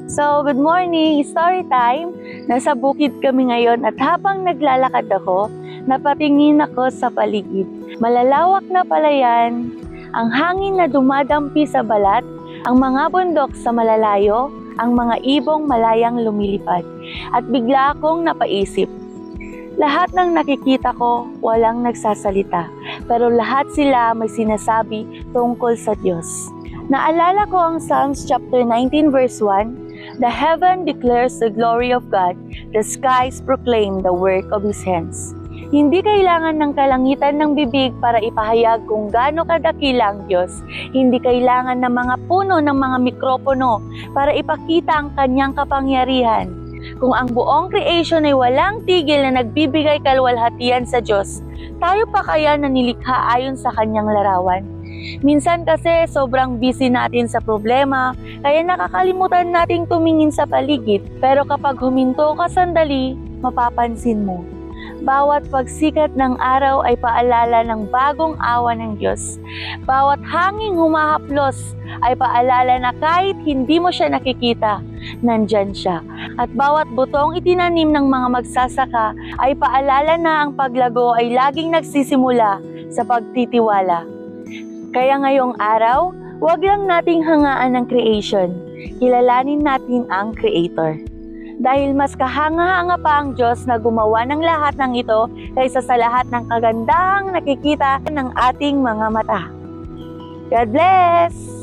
So, good morning! Story time! Nasa bukid kami ngayon at habang naglalakad ako, napatingin ako sa paligid. Malalawak na palayan, ang hangin na dumadampi sa balat, ang mga bundok sa malalayo, ang mga ibong malayang lumilipad. At bigla akong napaisip. Lahat ng nakikita ko, walang nagsasalita. Pero lahat sila may sinasabi tungkol sa Diyos. Naalala ko ang Psalms chapter 19 verse 1, "The heaven declares the glory of God, the skies proclaim the work of His hands." Hindi kailangan ng kalangitan ng bibig para ipahayag kung gaano kadakila ang Diyos. Hindi kailangan ng mga puno ng mga mikropono para ipakita ang Kanyang kapangyarihan. Kung ang buong creation ay walang tigil na nagbibigay kaluwalhatian sa Diyos, tayo pa kaya nanilikha ayon sa Kanyang larawan? Minsan kasi sobrang busy natin sa problema, kaya nakakalimutan nating tumingin sa paligid. Pero kapag huminto ka sandali, mapapansin mo. Bawat pagsikat ng araw ay paalala ng bagong awa ng Diyos. Bawat hanging humahaplos ay paalala na kahit hindi mo siya nakikita, nandyan siya. At bawat butong itinanim ng mga magsasaka ay paalala na ang paglago ay laging nagsisimula sa pagtitiwala. Kaya ngayong araw, huwag lang nating hangaan ng creation. Kilalanin natin ang Creator. Dahil mas kahanga-hanga pa ang Diyos na gumawa ng lahat ng ito kaysa sa lahat ng kagandahang nakikita ng ating mga mata. God bless!